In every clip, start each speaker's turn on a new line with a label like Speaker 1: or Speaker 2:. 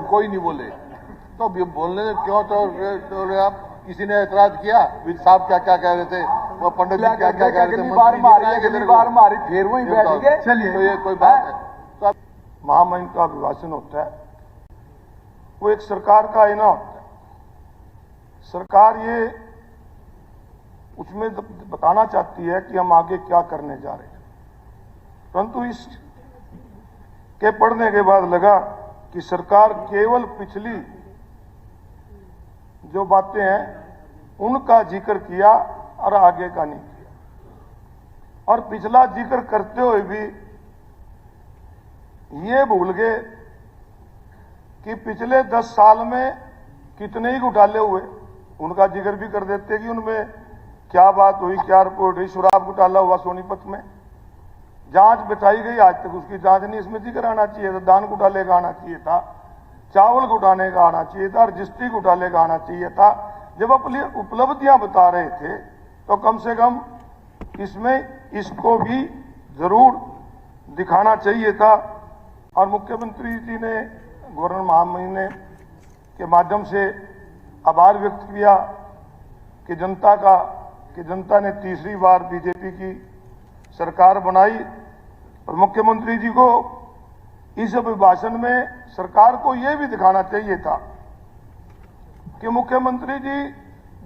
Speaker 1: कोई नहीं बोले, तो अब ये बोलने क्यों तो आप किसी ने एतराज किया? विज साहब क्या क्या कह रहे थे, वो पंडित जी क्या क्या कह रहे थे,
Speaker 2: बार मारी फिर वहीं बैठ गए।
Speaker 1: चलिए, तो ये कोई बात है? तो अब महामहिम का अभिभाषण होता है, वो एक सरकार का आईना होता है। सरकार ये उसमें बताना चाहती है कि हम आगे क्या करने जा रहे हैं, परंतु इस के पढ़ने के बाद लगा कि सरकार केवल पिछली जो बातें हैं उनका जिक्र किया और आगे का नहीं किया, और पिछला जिक्र करते हुए भी ये भूल गए कि पिछले 10 साल में कितने ही घोटाले हुए, उनका जिक्र भी कर देते कि उनमें क्या बात हुई, क्या रिपोर्ट हुई। शराब घोटाला हुआ सोनीपत में, जांच बिठाई गई, आज तक उसकी जांच नहीं। इसमें जिक्र आना चाहिए था, दान घोटाले का आना चाहिए था, चावल घोटाले का आना चाहिए था, रजिस्ट्री घोटाले का आना चाहिए था। जब अपनी उपलब्धियां बता रहे थे तो कम से कम इसमें इसको भी जरूर दिखाना चाहिए था। और मुख्यमंत्री जी ने गवर्नर महामहिम ने के माध्यम से आभार व्यक्त किया कि जनता ने तीसरी बार बीजेपी की सरकार बनाई। और मुख्यमंत्री जी को इस अभिभाषण में सरकार को यह भी दिखाना चाहिए था कि मुख्यमंत्री जी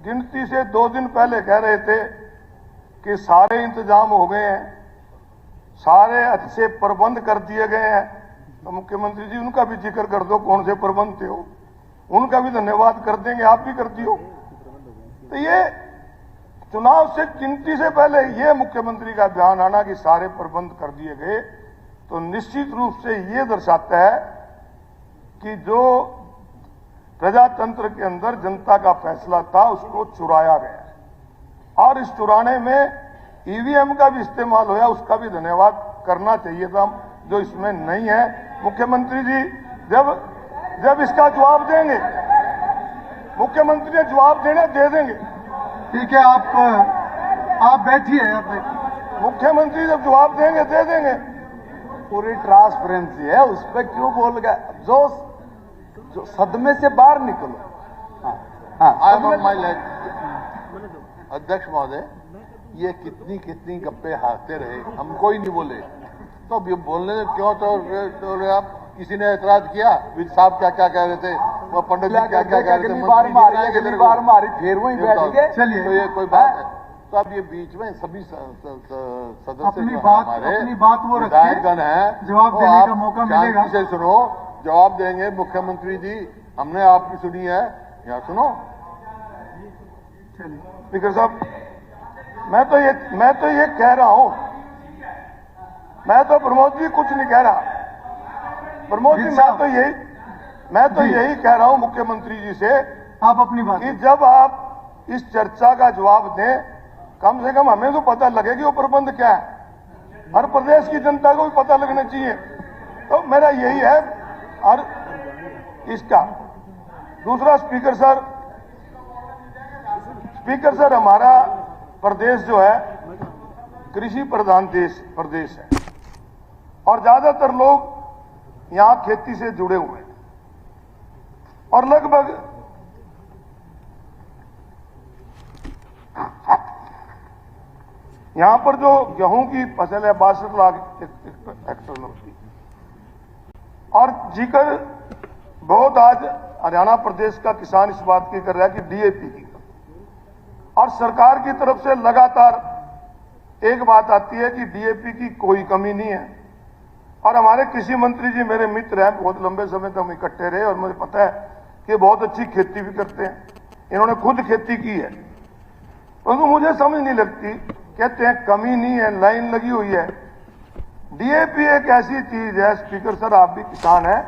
Speaker 1: गिनती से 2 दिन पहले कह रहे थे कि सारे इंतजाम हो गए हैं, सारे अच्छे प्रबंध कर दिए गए हैं। तो मुख्यमंत्री जी उनका भी जिक्र कर दो, कौन से प्रबंध थे हो, उनका भी धन्यवाद कर देंगे, आप भी कर दियो। तो ये चुनाव से गिनती से पहले ये मुख्यमंत्री का ध्यान आना कि सारे प्रबंध कर दिए गए, तो निश्चित रूप से ये दर्शाता है कि जो प्रजातंत्र के अंदर जनता का फैसला था उसको चुराया गया है। और इस चुराने में ईवीएम का भी इस्तेमाल होया, उसका भी धन्यवाद करना चाहिए था, जो इसमें नहीं है। मुख्यमंत्री जी जब इसका जवाब देंगे, मुख्यमंत्री ने जवाब देना दे देंगे।
Speaker 2: ठीक है, आप बैठिए।
Speaker 1: मुख्यमंत्री जब जवाब देंगे दे देंगे।
Speaker 2: पूरी ट्रांसपेरेंसी है, उस पर क्यों बोल गए? जो सदमे से बाहर निकलो।
Speaker 1: अध्यक्ष महोदय, ये कितनी गप्पे हारते रहे, हम कोई नहीं बोले, तो अब ये बोलने क्यों तो आप किसी ने एतराज किया? विज साहब क्या क्या कह रहे थे, वो पंडित जी क्या क्या कह रहे थे,
Speaker 2: बार मारी फिर वहीं बैठ गए।
Speaker 1: चलिए, तो ये कोई बात है? तो अब ये बीच में सभी सदस्य
Speaker 2: अपनी बात वो
Speaker 1: विधायकगण है,
Speaker 2: जवाब देने का मौका मिलेगा।
Speaker 1: शांति से सुनो, जवाब देंगे मुख्यमंत्री जी, हमने आपकी सुनी है, यहाँ सुनो। स्पीकर साहब, मैं तो ये कह रहा हूं, मैं तो प्रमोद जी कुछ नहीं कह रहा। प्रमोद जी, मैं तो यही कह रहा हूं मुख्यमंत्री जी से,
Speaker 2: आप अपनी बात
Speaker 1: कि जब आप इस चर्चा का जवाब दें, कम से कम हमें तो पता लगे कि वो प्रबंध क्या है। हर प्रदेश की जनता को भी पता लगना चाहिए। तो मेरा यही है। और इसका दूसरा, स्पीकर सर, हमारा प्रदेश जो है कृषि प्रधान प्रदेश है, और ज्यादातर लोग यहां खेती से जुड़े हुए हैं, और लगभग यहां पर जो गेहूं की फसल है 62 लाख हेक्टेयर में होती है। और जिक्र बहुत आज हरियाणा प्रदेश का किसान इस बात की कर रहा है कि डीएपी की, और सरकार की तरफ से लगातार एक बात आती है कि डीएपी की कोई कमी नहीं है। और हमारे कृषि मंत्री जी मेरे मित्र हैं, बहुत लंबे समय तक हम इकट्ठे रहे, और मुझे पता है कि बहुत अच्छी खेती भी करते हैं, इन्होंने खुद खेती की है। परंतु मुझे समझ नहीं लगती, कहते हैं कमी नहीं है, लाइन लगी हुई है। डीएपी एक ऐसी चीज है, स्पीकर सर आप भी किसान हैं,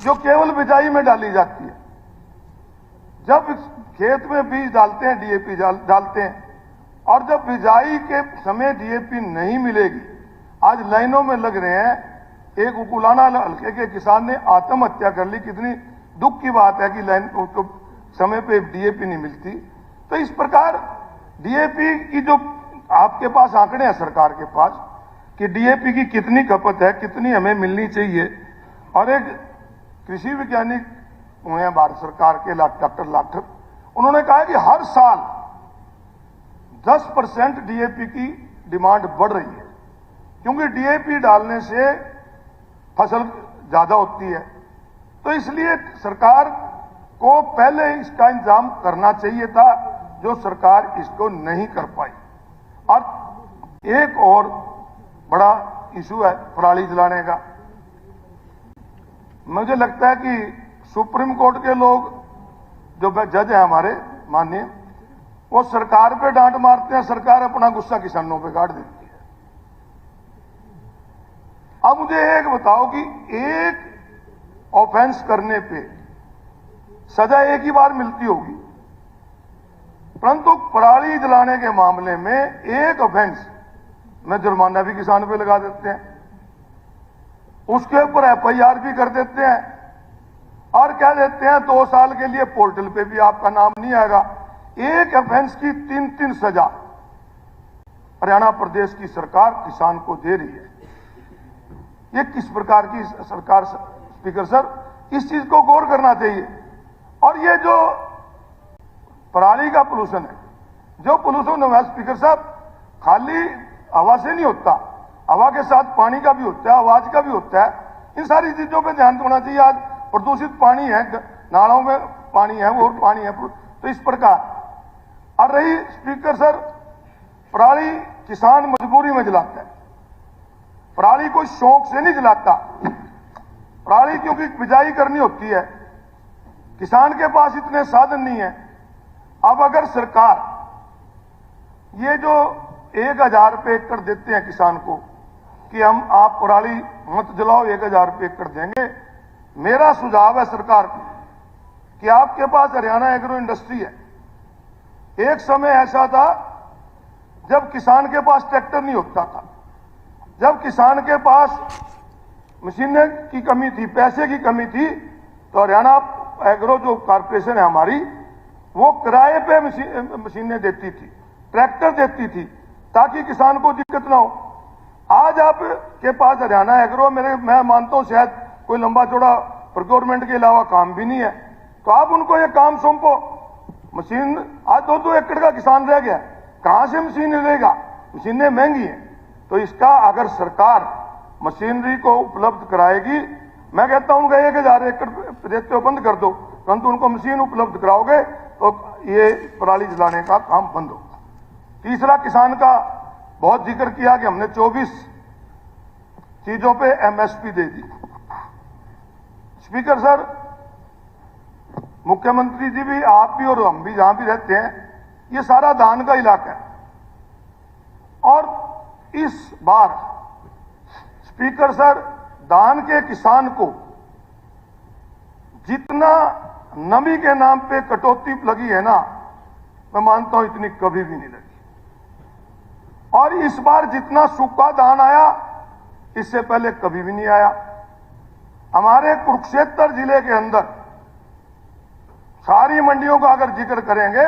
Speaker 1: जो केवल बिजाई में डाली जाती है। जब खेत में बीज डालते हैं डीएपी डालते हैं, और जब बिजाई के समय डीएपी नहीं मिलेगी, आज लाइनों में लग रहे हैं। एक उकुलाना हल्के के किसान ने आत्महत्या कर ली। कितनी दुख की बात है कि लाइन उसको समय पे डीएपी नहीं मिलती। तो इस प्रकार डीएपी की जो आपके पास आंकड़े हैं सरकार के पास कि डीएपी की कितनी खपत है, कितनी हमें मिलनी चाहिए, और एक कृषि वैज्ञानिक हुए हैं भारत सरकार के डॉक्टर लाठर, उन्होंने कहा है कि हर साल 10% डीएपी की डिमांड बढ़ रही है, क्योंकि डीएपी डालने से फसल ज्यादा होती है। तो इसलिए सरकार को पहले इसका इंतजाम करना चाहिए था, जो सरकार इसको नहीं कर पाई। और एक और बड़ा इशू है पराली जलाने का। मुझे लगता है कि सुप्रीम कोर्ट के लोग जो जज हैं हमारे माननीय, वो सरकार पे डांट मारते हैं, सरकार अपना गुस्सा किसानों पे काट देती है। अब मुझे एक बताओ कि एक ऑफेंस करने पे सजा एक ही बार मिलती होगी, परंतु पराली जलाने के मामले में एक ऑफेंस में जुर्माना भी किसान पे लगा देते हैं, उसके ऊपर एफआईआर भी कर देते हैं और कह देते हैं 2 साल के लिए पोर्टल पे भी आपका नाम नहीं आएगा। एक ऑफेंस की 3-3 सजा हरियाणा प्रदेश की सरकार किसान को दे रही है। ये किस प्रकार की सरकार? स्पीकर सर, इस चीज को गौर करना चाहिए। और ये जो पराली का पोल्यूशन है, जो पोल्यूशन है स्पीकर साहब, खाली हवा से नहीं होता, हवा के साथ पानी का भी होता है, आवाज का भी होता है। इन सारी चीजों पे ध्यान होना चाहिए। आज प्रदूषित पानी है, नालों में पानी है, वो पानी है, तो इस प्रकार। और रही स्पीकर सर, पराली किसान मजबूरी में जलाता है, पराली कोई शौक से नहीं जलाता। पराली क्योंकि बिजाई करनी होती है, किसान के पास इतने साधन नहीं है। अब अगर सरकार ये जो 1000 रुपये एकड़ देते हैं किसान को कि हम आप पराली मत जलाओ, 1000 रुपये एकड़ देंगे, मेरा सुझाव है सरकार को कि आपके पास हरियाणा एग्रो इंडस्ट्री है। एक समय ऐसा था जब किसान के पास ट्रैक्टर नहीं होता था, जब किसान के पास मशीनें की कमी थी, पैसे की कमी थी, तो हरियाणा एग्रो जो कॉर्पोरेशन है हमारी, वो किराए पे मशीनें देती थी, ट्रैक्टर देती थी, ताकि किसान को दिक्कत ना हो। आज आपके पास हरियाणा एग्रो, मैं मानता हूं शायद कोई लंबा चौड़ा प्रोक्योरमेंट के अलावा काम भी नहीं है, तो आप उनको ये काम सौंपो। मशीन आज 2-2 एकड़ का किसान रह गया, कहां से मशीन लेगा? मशीनें महंगी हैं। तो इसका अगर सरकार मशीनरी को उपलब्ध कराएगी, मैं कहता हूं उनका 1000 एकड़ देते हो बंद कर दो, परंतु उनको मशीन उपलब्ध कराओगे तो ये पराली जलाने का काम बंद होगा। तीसरा, किसान का बहुत जिक्र किया कि हमने 24 चीजों पे एमएसपी दे दी। स्पीकर सर, मुख्यमंत्री जी भी, आप भी और हम भी जहां भी रहते हैं, ये सारा धान का इलाका है। और इस बार स्पीकर सर, धान के किसान को जितना नमी के नाम पे कटौती लगी है ना, मैं मानता हूं इतनी कभी भी नहीं लगी। और इस बार जितना सूखा धान आया, इससे पहले कभी भी नहीं आया। हमारे कुरुक्षेत्र जिले के अंदर सारी मंडियों का अगर जिक्र करेंगे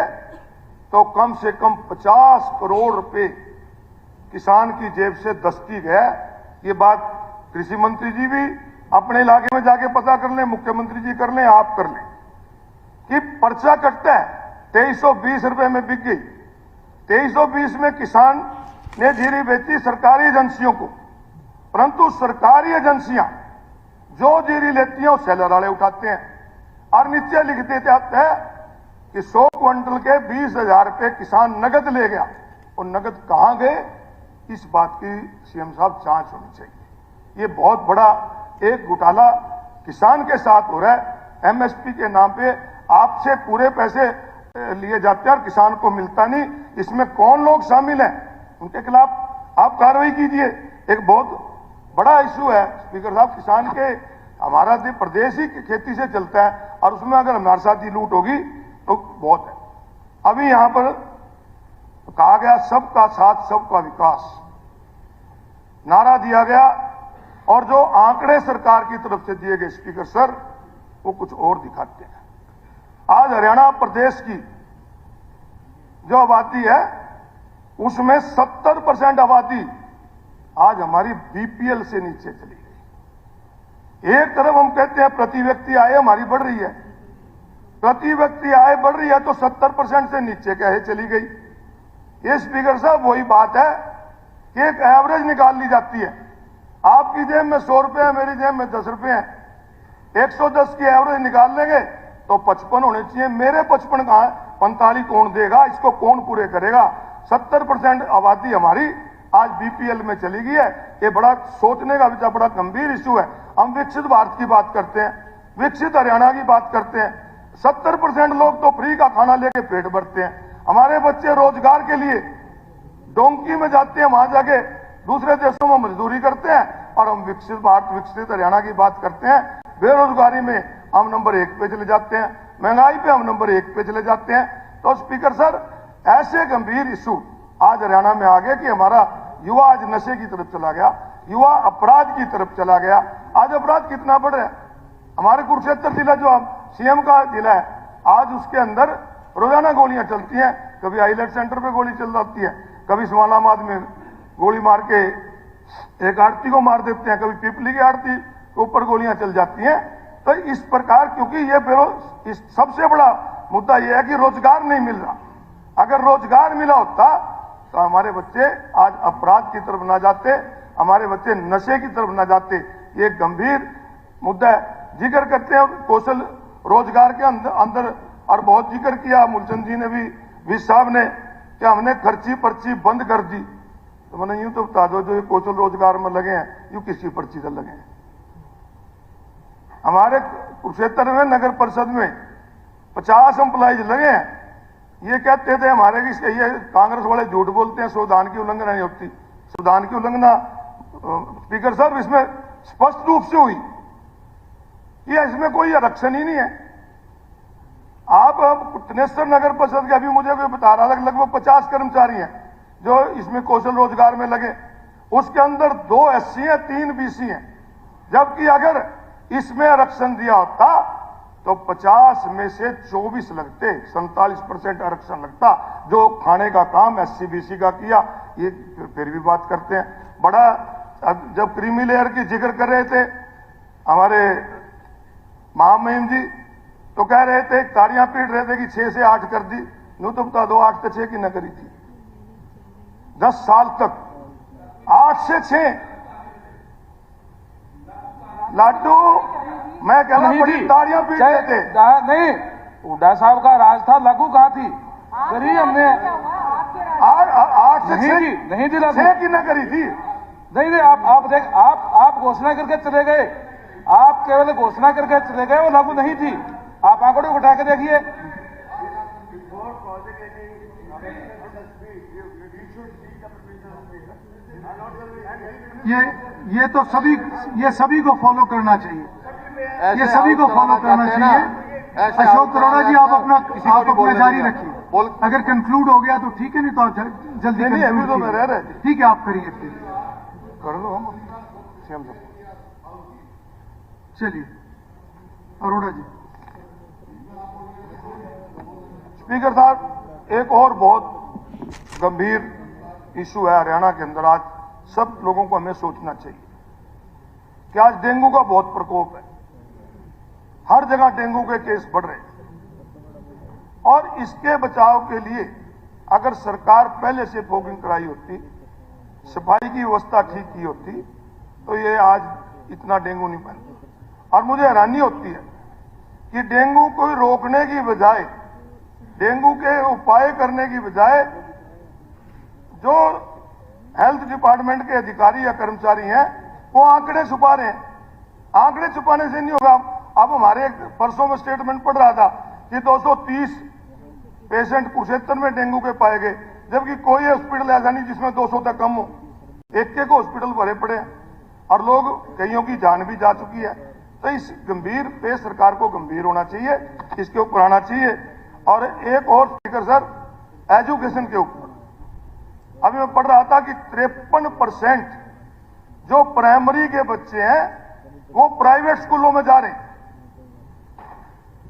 Speaker 1: तो कम से कम 50 करोड़ रुपए किसान की जेब से दस्तक है। ये बात कृषि मंत्री जी भी अपने इलाके में जाके पता कर लें, मुख्यमंत्री जी कर लें, आप कर लें कि पर्चा कटता है 2320 रुपए में बिक गई। 2320 में किसान ने जीरी बेची सरकारी एजेंसियों को, परंतु सरकारी एजेंसियां जो जीरी लेती हैं वो सेलर वाले उठाते हैं और नीचे लिख देते हैं कि 100 क्विंटल के 20,000 रुपए किसान नगद ले गया। और नगद कहां गए, इस बात की सीएम साहब जांच होनी चाहिए। ये बहुत बड़ा एक घोटाला किसान के साथ हो रहा है। एमएसपी के नाम पे आपसे पूरे पैसे लिए जाते हैं और किसान को मिलता नहीं। इसमें कौन लोग शामिल हैं, उनके खिलाफ आप कार्रवाई कीजिए। एक बहुत बड़ा इशू है स्पीकर साहब, किसान के, हमारा प्रदेश ही खेती से चलता है और उसमें अगर हमारे साथ ही लूट होगी तो बहुत है। अभी यहां पर कहा गया सबका साथ सबका विकास, नारा दिया गया और जो आंकड़े सरकार की तरफ से दिए गए स्पीकर सर, वो कुछ और दिखाते हैं। आज हरियाणा प्रदेश की जो आबादी है उसमें 70% आबादी आज हमारी बीपीएल से नीचे चली गई। एक तरफ हम कहते हैं प्रति व्यक्ति आय हमारी बढ़ रही है, प्रति व्यक्ति आय बढ़ रही है तो 70% से नीचे कहे चली गई। ये स्पीकर साहब वही बात है कि एक एवरेज निकाल ली जाती है। आपकी जेब में 100 रुपए है, मेरी जेब में 10 रुपए है, 110 की एवरेज निकाल लेंगे तो 55 होने चाहिए। मेरे 55 कहां है? 45 कौन देगा? इसको कौन पूरे करेगा? 70% आबादी हमारी आज बीपीएल में चली गई है। ये बड़ा सोचने का बड़ा गंभीर इशू है। हम विकसित भारत की बात करते हैं, विकसित हरियाणा की बात करते हैं, 70% लोग तो फ्री का खाना लेके पेट भरते हैं। हमारे बच्चे रोजगार के लिए डोंकी में जाते हैं, वहां जाके दूसरे देशों में मजदूरी करते हैं, और हम विकसित भारत विकसित हरियाणा की बात करते हैं। बेरोजगारी में हम नंबर 1 पे चले जाते हैं, महंगाई पे हम नंबर 1 पे चले जाते हैं। तो स्पीकर सर, ऐसे गंभीर इशू आज हरियाणा में आ गए कि हमारा युवा आज नशे की तरफ चला गया, युवा अपराध की तरफ चला गया। आज अपराध कितना बढ़ रहा है? हमारे कुरुक्षेत्र जिला जो सीएम का जिला है, आज उसके अंदर रोजाना गोलियां चलती हैं। कभी आईलेट सेंटर पे गोली चल जाती है, कभी इस्लामाबाद में गोली मार के एक आड़ती को मार देते हैं, कभी पिपली की आड़ती के ऊपर गोलियां चल जाती हैं। तो इस प्रकार, क्योंकि ये सबसे बड़ा मुद्दा यह है कि रोजगार नहीं मिल रहा। अगर रोजगार मिला होता तो हमारे बच्चे आज अपराध की तरफ ना जाते, हमारे बच्चे नशे की तरफ ना जाते। ये गंभीर मुद्दा है। जिक्र करते हैं कौशल रोजगार के अंदर, और बहुत जिक्र किया मूलचंद जी ने भी, विज साहब ने, कि हमने खर्ची पर्ची बंद कर दी। तो मैंने यूं तो बता दो, जो ये कौशल रोजगार में लगे हैं, यूं किसी पर्ची से लगे हैं। हमारे कुरुक्षेत्र में नगर परिषद में 50 एम्प्लॉइज लगे हैं। ये कहते थे हमारे कि ये कांग्रेस वाले झूठ बोलते हैं, संविधान की उल्लंघना नहीं होती। संविधान की उल्लंघना स्पीकर साहब इसमें स्पष्ट रूप से हुई। ये इसमें कोई आरक्षण ही नहीं है। आप कुटनेश्वर नगर परिषद के अभी मुझे कोई बता रहा था लगभग 50 कर्मचारी हैं जो इसमें कौशल रोजगार में लगे। उसके अंदर 2 SC हैं, 3 BC हैं। जबकि अगर इसमें आरक्षण दिया होता तो 50 में से 24 लगते, 47% आरक्षण लगता। जो खाने का काम SC BC का किया, ये फिर भी बात करते हैं। बड़ा जब क्रीमी लेयर की जिक्र कर रहे थे हमारे महामहिम जी, तो कह रहे थे, ताड़ियां पीट रहे थे कि 6 से 8 कर दी। यूं तो बता दो, 8 से 6 की न करी थी 10 साल तक। 8 से 6 लाडू, मैं कहना बड़ी ताड़ियां पीट रहे थे।
Speaker 2: नहीं, हुड्डा साहब का राज था, लागू कहाँ थी? करी हमने
Speaker 1: 8 से 6
Speaker 2: नहीं थी,
Speaker 1: 6 की न करी थी।
Speaker 2: नहीं, आप घोषणा करके चले गए। आप केवल घोषणा करके चले गए, वो लागू नहीं थी। आप आंकड़े उठा के देखिए।
Speaker 3: ये तो सभी को फॉलो करना चाहिए। ये सभी को फॉलो करना चाहिए। अशोक अरोड़ा जी, आप अपना जारी रखिए। अगर कंक्लूड हो गया तो ठीक है, नहीं तो जल्दी
Speaker 1: अभी तो मैं रह रहे।
Speaker 3: ठीक है, आप करिए फिर।
Speaker 1: कर लो हम सीएम साहब।
Speaker 3: चलिए अरोड़ा जी।
Speaker 1: स्पीकर साहब, एक और बहुत गंभीर इशू है हरियाणा के अंदर। आज सब लोगों को हमें सोचना चाहिए कि आज डेंगू का बहुत प्रकोप है। हर जगह डेंगू के केस बढ़ रहे हैं, और इसके बचाव के लिए अगर सरकार पहले से फॉगिंग कराई होती, सफाई की व्यवस्था ठीक की होती, तो ये आज इतना डेंगू नहीं फैलता। और मुझे हैरानी होती है कि डेंगू को रोकने की बजाय, डेंगू के उपाय करने की बजाय, जो हेल्थ डिपार्टमेंट के अधिकारी या कर्मचारी हैं वो आंकड़े छुपा रहे हैं। आंकड़े छुपाने से नहीं होगा। अब हमारे परसों में स्टेटमेंट पढ़ रहा था कि 230 पेशेंट कुरुक्षेत्र में डेंगू के पाए गए, जबकि कोई हॉस्पिटल ऐसा नहीं जिसमें 200 तक कम हो। एक हॉस्पिटल भरे पड़े हैं और लोग, कईयों की जान भी जा चुकी है। तो इस गंभीर पे सरकार को गंभीर होना चाहिए, इसके ऊपर आना चाहिए। और एक और स्पीकर सर, एजुकेशन के ऊपर अभी मैं पढ़ रहा था कि 53% जो प्राइमरी के बच्चे हैं वो प्राइवेट स्कूलों में जा रहे हैं,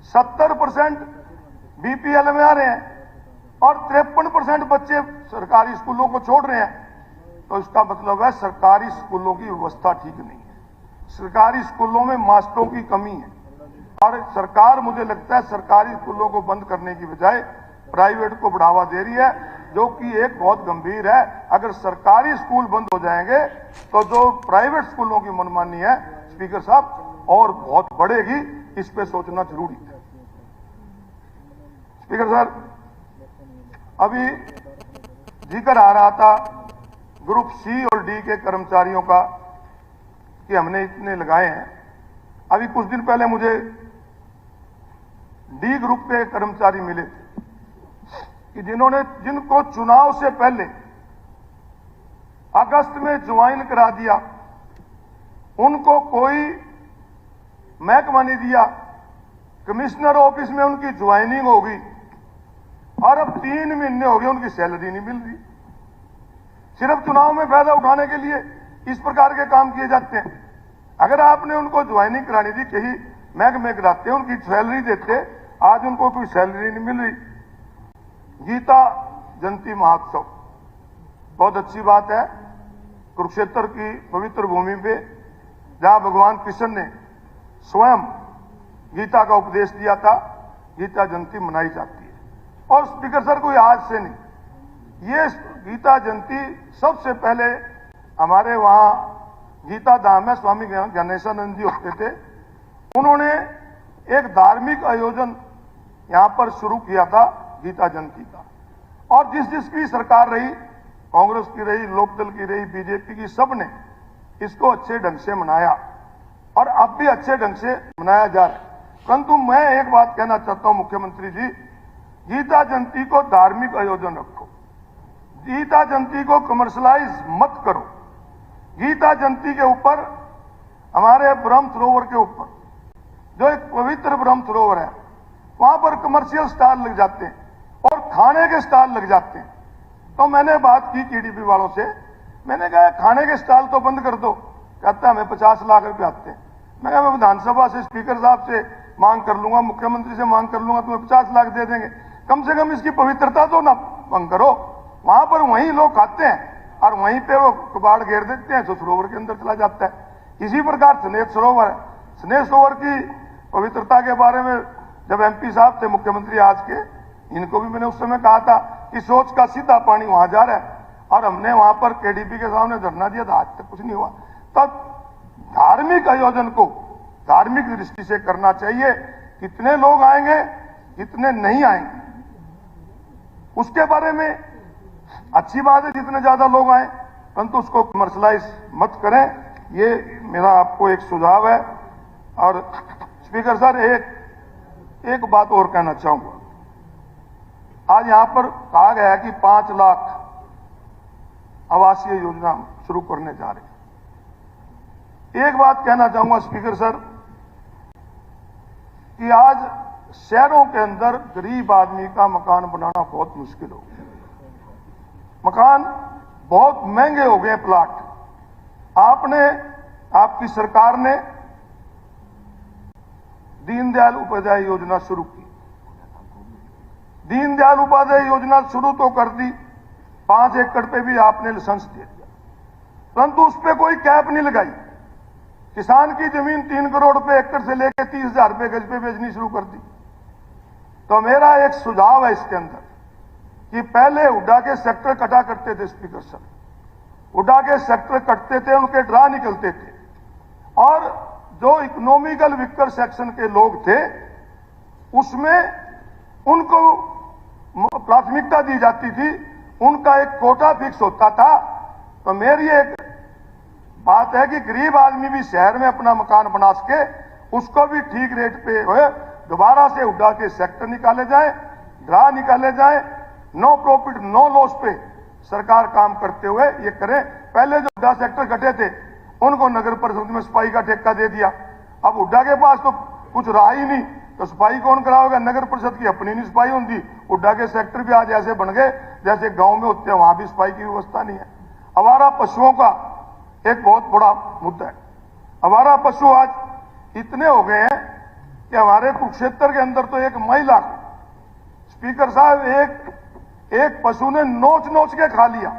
Speaker 1: 70% बीपीएल में आ रहे हैं, और 53% बच्चे सरकारी स्कूलों को छोड़ रहे हैं। तो इसका मतलब है सरकारी स्कूलों की व्यवस्था ठीक नहीं है, सरकारी स्कूलों में मास्टरों की कमी है। और सरकार, मुझे लगता है सरकारी स्कूलों को बंद करने की बजाय प्राइवेट को बढ़ावा दे रही है, जो कि एक बहुत गंभीर है। अगर सरकारी स्कूल बंद हो जाएंगे तो जो प्राइवेट स्कूलों की मनमानी है स्पीकर साहब और बहुत बढ़ेगी। इस पे सोचना जरूरी है। स्पीकर सर, अभी जिक्र आ रहा था ग्रुप सी और डी के कर्मचारियों का कि हमने इतने लगाए हैं। अभी कुछ दिन पहले मुझे डी ग्रुप के कर्मचारी मिले थे कि जिनको चुनाव से पहले अगस्त में ज्वाइन करा दिया, उनको कोई महकमा नहीं दिया, कमिश्नर ऑफिस में उनकी ज्वाइनिंग होगी और अब 3 महीने हो गए उनकी सैलरी नहीं मिल रही। सिर्फ चुनाव में फायदा उठाने के लिए इस प्रकार के काम किए जाते हैं। अगर आपने उनको ज्वाइनिंग करानी थी, कहीं महकमे कराते, उनकी सैलरी देते, आज उनको कोई सैलरी नहीं मिल रही। गीता जयंती महोत्सव बहुत अच्छी बात है। कुरुक्षेत्र की पवित्र भूमि पे जहां भगवान कृष्ण ने स्वयं गीता का उपदेश दिया था, गीता जयंती मनाई जाती है। और स्पीकर सर, कोई आज से नहीं, ये गीता जयंती सबसे पहले हमारे वहां गीता धाम में स्वामी गणेशानंद जी होते थे। उन्होंने एक धार्मिक आयोजन यहां पर शुरू किया था गीता जयंती का, और जिसकी सरकार रही, कांग्रेस की रही, लोकदल की रही, बीजेपी की, सबने इसको अच्छे ढंग से मनाया और अब भी अच्छे ढंग से मनाया जा रहा है। परंतु मैं एक बात कहना चाहता हूं मुख्यमंत्री जी, गीता जयंती को धार्मिक आयोजन रखो, गीता जयंती को कमर्शलाइज मत करो। गीता जयंती के ऊपर, हमारे ब्रह्म सरोवर के ऊपर, जो एक पवित्र ब्रह्म सरोवर है, वहां पर कमर्शियल स्टॉल लग जाते हैं और खाने के स्टॉल लग जाते हैं। तो मैंने बात की केडीपी वालों से, मैंने कहा खाने के स्टॉल तो बंद कर दो। कहता हमें 50 लाख रुपए आते हैं। मैं कहा मैं विधानसभा से स्पीकर साहब से मांग कर लूंगा, मुख्यमंत्री से मांग कर लूंगा, तुम्हें 50 लाख दे देंगे। कम से कम इसकी पवित्रता तो ना भंग करो। वहां पर वहीं लोग खाते हैं और वहीं पे वो कबाड़ घेर देते हैं, तो सरोवर के अंदर चला जाता है। इसी प्रकार स्नेह सरोवर है, स्नेह सरोवर की पवित्रता के बारे में जब एमपी साहब थे, मुख्यमंत्री आज के, इनको भी मैंने उस समय कहा था कि सोच का सीधा पानी वहां जा रहा है, और हमने वहां पर केडीपी के सामने धरना दिया था, आज तक कुछ नहीं हुआ। तब धार्मिक आयोजन को धार्मिक दृष्टि से करना चाहिए। कितने लोग आएंगे, कितने नहीं आएंगे, उसके बारे में अच्छी बात है, जितने ज्यादा लोग आए, परंतु उसको कमर्शलाइज मत करें। ये मेरा आपको एक सुझाव है। और स्पीकर सर, एक बात और कहना चाहूंगा। आज यहां पर कहा गया है कि 5 लाख आवासीय योजना शुरू करने जा रहे हैं। एक बात कहना चाहूंगा स्पीकर सर, कि आज शहरों के अंदर गरीब आदमी का मकान बनाना बहुत मुश्किल हो गया। मकान बहुत महंगे हो गए, प्लाट। आपकी सरकार ने दीनदयाल उपाध्याय योजना शुरू की। दीनदयाल उपाध्याय योजना शुरू तो कर दी, 5 एकड़ पे भी आपने लाइसेंस दे दिया, परंतु उस पर कोई कैप नहीं लगाई। किसान की जमीन 3 करोड़ रुपए एकड़ से लेकर 30,000 रुपए गज पे बेचनी शुरू कर दी। तो मेरा एक सुझाव है इसके अंदर कि पहले हुड्डा के सेक्टर कटा करते थे स्पीकर सर, हुड्डा के सेक्टर कटते थे, उनके ड्रा निकलते थे, और जो इकोनॉमिकल वीकर सेक्शन के लोग थे उसमें उनको प्राथमिकता दी जाती थी, उनका एक कोटा फिक्स होता था। तो मेरी एक बात है कि गरीब आदमी भी शहर में अपना मकान बना सके, उसको भी ठीक रेट पे दोबारा से हुड्डा के सेक्टर निकाले जाए, ड्रा निकाले जाए, नो प्रॉफिट नो लॉस पे सरकार काम करते हुए ये करे। पहले जो हुड्डा सेक्टर कटे थे उनको नगर परिषद में सफाई का ठेका दे दिया। अब हुड्डा के पास तो कुछ रहा ही नहीं, तो सफाई कौन कराओगे? नगर परिषद की अपनी नहीं सफाई होती। हुड्डा के सेक्टर भी आज ऐसे बन गए जैसे गांव में होते हैं, वहां भी सफाई की व्यवस्था नहीं है। आवारा पशुओं का एक बहुत बड़ा मुद्दा है। आवारा पशु आज इतने हो गए हैं कि हमारे कुरुक्षेत्र के अंदर तो एक महिला, स्पीकर साहब, एक पशु ने नोच नोच के खा लिया।